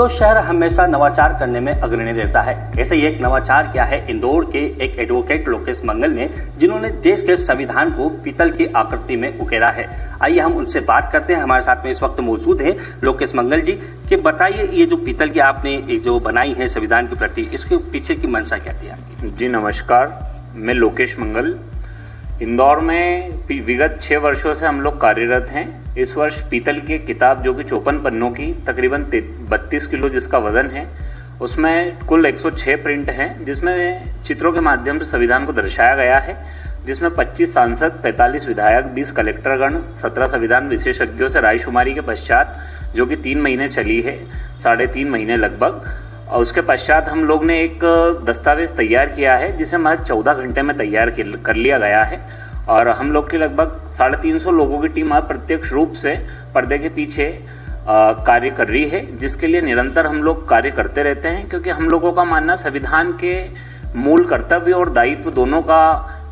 इंदौर शहर हमेशा नवाचार करने में अग्रणी रहता है। ऐसे ही एक नवाचार क्या है इंदौर के एक एडवोकेट लोकेश मंगल ने, जिन्होंने देश के संविधान को पीतल की आकृति में उकेरा है। आइए हम उनसे बात करते हैं। हमारे साथ में इस वक्त मौजूद हैं लोकेश मंगल जी। कि बताइए, ये जो पीतल की आपने जो बनाई है संविधान की प्रति, इसके पीछे की मंशा क्या थी आपकी? जी नमस्कार, मैं लोकेश मंगल। इंदौर में विगत 6 वर्षों से हम लोग कार्यरत हैं। इस वर्ष पीतल की किताब जो कि 54 पन्नों की, तकरीबन 32 किलो जिसका वजन है, उसमें कुल 106 प्रिंट हैं, जिसमें चित्रों के माध्यम से संविधान को दर्शाया गया है। जिसमें 25 सांसद, 45 विधायक, 20 कलेक्टरगण, 17 संविधान विशेषज्ञों से रायशुमारी के पश्चात, जो कि 3 महीने चली है, 3.5 महीने लगभग, और उसके पश्चात हम लोग ने एक दस्तावेज तैयार किया है, जिसे महज 14 घंटे में तैयार कर लिया गया है। और हम लोग की लगभग 350 लोगों की टीम प्रत्यक्ष रूप से पर्दे के पीछे कार्य कर रही है, जिसके लिए निरंतर हम लोग कार्य करते रहते हैं। क्योंकि हम लोगों का मानना, संविधान के मूल कर्तव्य और दायित्व दोनों का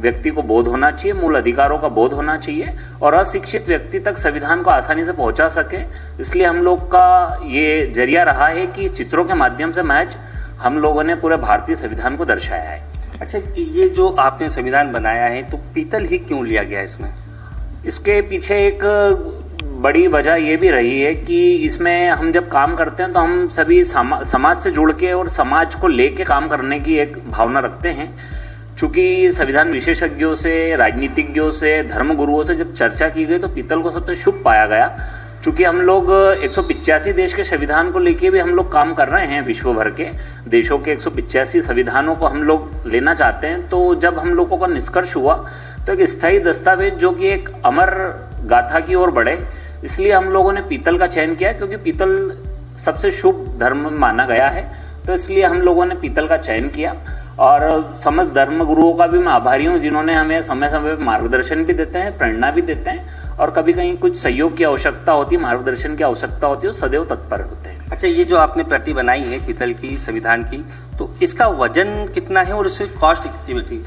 व्यक्ति को बोध होना चाहिए, मूल अधिकारों का बोध होना चाहिए, और अशिक्षित व्यक्ति तक संविधान को आसानी से पहुंचा सके। इसलिए हम लोग का ये जरिया रहा है कि चित्रों के माध्यम से महज हम लोगों ने पूरे भारतीय संविधान को दर्शाया है। अच्छा, ये जो आपने संविधान बनाया है, तो पीतल ही क्यों लिया गया इसमें? इसके पीछे एक बड़ी वजह ये भी रही है कि इसमें हम जब काम करते हैं तो हम सभी समाज से जुड़ के और समाज को लेके काम करने की एक भावना रखते हैं। चूँकि संविधान विशेषज्ञों से, राजनीतिज्ञों से, धर्मगुरुओं से जब चर्चा की गई तो पीतल को सबसे शुभ पाया गया। चूँकि हम लोग 185 देश के संविधान को लेके भी हम लोग काम कर रहे हैं, विश्व भर के देशों के 185 संविधानों को हम लोग लेना चाहते हैं। तो जब हम लोगों का निष्कर्ष हुआ तो एक स्थायी दस्तावेज जो कि एक अमर गाथा की ओर बढ़े, इसलिए हम लोगों ने पीतल का चयन किया। क्योंकि पीतल सबसे शुभ धर्म माना गया है, तो इसलिए हम लोगों ने पीतल का चयन किया। और समस्त धर्म गुरुओं का भी मैं आभारी हूँ, जिन्होंने हमें समय समय पर मार्गदर्शन भी देते हैं, प्रेरणा भी देते हैं, और कभी कहीं कुछ सहयोग की आवश्यकता होती है, मार्गदर्शन की आवश्यकता होती है, सदैव तत्पर होते हैं। अच्छा, ये जो आपने प्रति बनाई है पीतल की संविधान की, तो इसका वजन कितना है और इसकी कॉस्ट कितनी बैठी?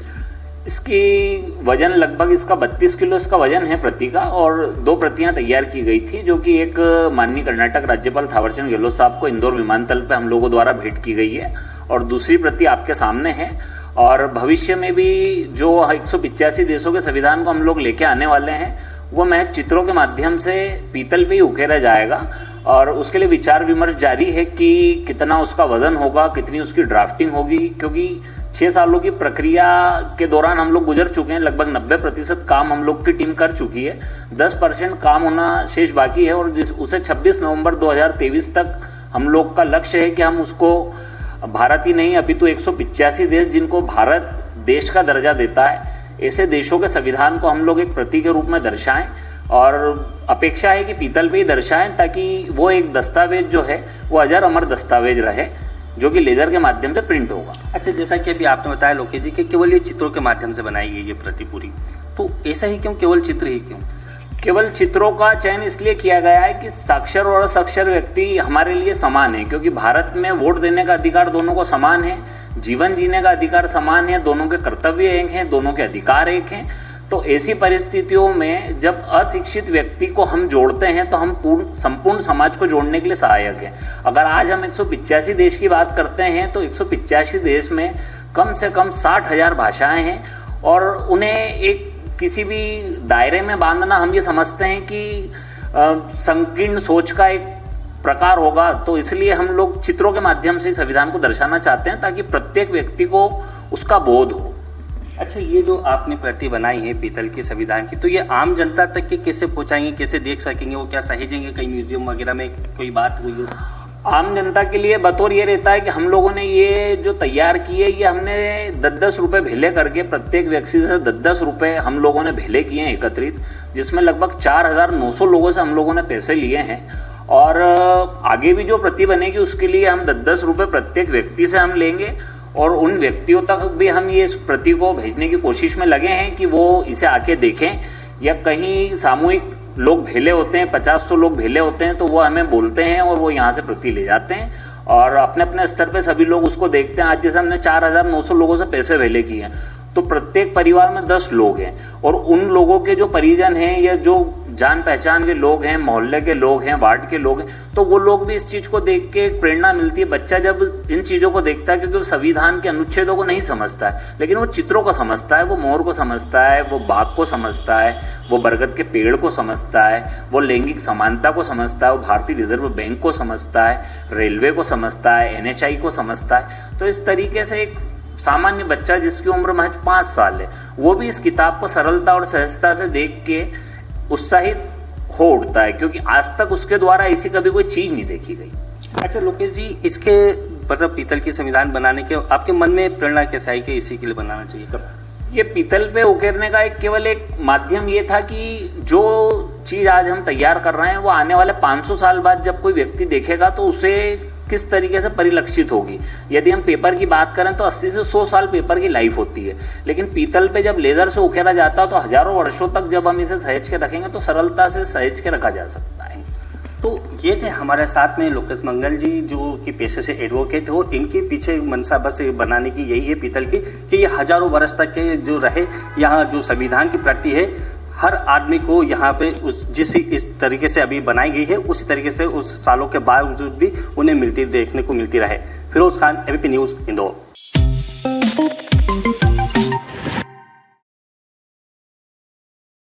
इसकी वजन लगभग, इसका 32 किलो इसका वजन है प्रति का, और 2 प्रतियां तैयार की गई थी, जो कि एक माननीय कर्नाटक राज्यपाल थावरचंद गहलोत साहब को इंदौर विमानतल पे हम लोगों द्वारा भेंट की गई है, और दूसरी प्रति आपके सामने है। और भविष्य में भी जो 185 देशों के संविधान को हम लोग लेके आने वाले हैं, वो महज चित्रों के माध्यम से पीतल पे ही उकेरा जाएगा। और उसके लिए विचार विमर्श जारी है कि कितना उसका वजन होगा, कितनी उसकी ड्राफ्टिंग होगी। क्योंकि 6 सालों की प्रक्रिया के दौरान हम लोग गुजर चुके हैं, लगभग 90% काम हम लोग की टीम कर चुकी है, 10% काम होना शेष बाकी है। और उसे 26 नवंबर 2023 तक हम लोग का लक्ष्य है कि हम उसको भारत ही नहीं अपितु 185 देश, जिनको भारत देश का दर्जा देता है, ऐसे देशों के संविधान को हम लोग एक प्रति के रूप में दर्शाएं। और अपेक्षा है कि पीतल पे ही दर्शाएं, ताकि वो एक दस्तावेज जो है वो अजर अमर दस्तावेज रहे, जो कि लेजर के माध्यम से प्रिंट होगा। अच्छा, जैसा कि अभी आपने बताया लोकेश जी कि केवल ये चित्रों के माध्यम से बनाई गई ये प्रति पूरी, तो ऐसा ही क्यों, केवल चित्र ही क्यों? केवल चित्रों का चयन इसलिए किया गया है कि साक्षर और असाक्षर व्यक्ति हमारे लिए समान है। क्योंकि भारत में वोट देने का अधिकार दोनों को समान है, जीवन जीने का अधिकार समान है, दोनों के कर्तव्य एक हैं, दोनों के अधिकार एक हैं। तो ऐसी परिस्थितियों में जब अशिक्षित व्यक्ति को हम जोड़ते हैं तो हम संपूर्ण समाज को जोड़ने के लिए सहायक है। अगर आज हम 185 देश की बात करते हैं तो 185 देश में कम से कम 60,000 भाषाएं हैं, और उन्हें एक किसी भी दायरे में बांधना, हम ये समझते हैं कि संकीर्ण सोच का एक प्रकार होगा। तो इसलिए हम लोग चित्रों के माध्यम से संविधान को दर्शाना चाहते हैं, ताकि प्रत्येक व्यक्ति को उसका बोध हो। अच्छा, ये जो आपने प्रति बनाई है पीतल की संविधान की, तो ये आम जनता तक के कैसे पहुंचाएंगे, कैसे देख सकेंगे? वो क्या सहेजेंगे कहीं म्यूजियम वगैरह में, कोई बात हुई हो? आम जनता के लिए बतौर ये रहता है कि हम लोगों ने ये जो तैयार की है, ये हमने 10-10 रुपये भेले करके, प्रत्येक व्यक्ति से 10-10 रुपये हम लोगों ने भेले किए हैं एकत्रित, जिसमें लगभग 4,900 लोगों से हम लोगों ने पैसे लिए हैं। और आगे भी जो प्रति बनेगी उसके लिए हम 10-10 रुपये प्रत्येक व्यक्ति से हम लेंगे, और उन व्यक्तियों तक भी हम ये इस प्रति को भेजने की कोशिश में लगे हैं कि वो इसे आके देखें। या कहीं सामूहिक लोग भेले होते हैं, 50-100 लोग भेले होते हैं, तो वो हमें बोलते हैं और वो यहाँ से प्रति ले जाते हैं, और अपने अपने स्तर पे सभी लोग उसको देखते हैं। आज जैसे हमने 4,900 लोगों से पैसे भेले किए हैं, तो प्रत्येक परिवार में 10 लोग हैं, और उन लोगों के जो परिजन हैं या जो जान पहचान के लोग हैं, मोहल्ले के लोग हैं, वार्ड के लोग हैं, तो वो लोग भी इस चीज़ को देख के एक प्रेरणा मिलती है। बच्चा जब इन चीज़ों को देखता है, क्योंकि वो संविधान के अनुच्छेदों को नहीं समझता है, लेकिन वो चित्रों को समझता है, वो मोर को समझता है, वो बाघ को समझता है, वो बरगद के पेड़ को समझता है, वो लैंगिक समानता को समझता है, वो भारतीय रिजर्व बैंक को समझता है, रेलवे को समझता है, NHI को समझता है। तो इस तरीके से एक सामान्य बच्चा जिसकी उम्र महज 5 साल है, वो भी इस किताब को सरलता और सहजता से देख के उत्साहित हो उठता है, क्योंकि आज तक उसके द्वारा ऐसी कभी कोई चीज़ नहीं देखी गई। अच्छा लोकेश जी, इसके मतलब पीतल की संविधान बनाने के आपके मन में प्रेरणा कैसे आई कि इसी के लिए बनाना चाहिए? कब ये पीतल पे उकेरने का केवल एक माध्यम ये था कि जो चीज़ आज हम तैयार कर रहे हैं वो आने वाले 500 साल बाद जब कोई व्यक्ति देखेगा तो उसे किस तरीके से परिलक्षित होगी। यदि हम पेपर की बात करें तो 80 से 100 साल पेपर की लाइफ होती है, लेकिन पीतल पे जब लेज़र से उकेरा जाता है तो हजारों वर्षों तक जब हम इसे सहेज के रखेंगे तो सरलता से सहेज के रखा जा सकता है। तो ये थे हमारे साथ में लोकेश मंगल जी, जो कि पेशे से एडवोकेट हो। इनके पीछे मंशा बस बनाने की यही है पीतल की कि ये हजारों वर्ष तक के जो रहे, यहाँ जो संविधान की प्रति है हर आदमी को यहाँ पे जिस इस तरीके से अभी बनाई गई है उसी तरीके से उस सालों के बावजूद भी उन्हें देखने को मिलती रहे। Firoz Khan, ABP news, Indore.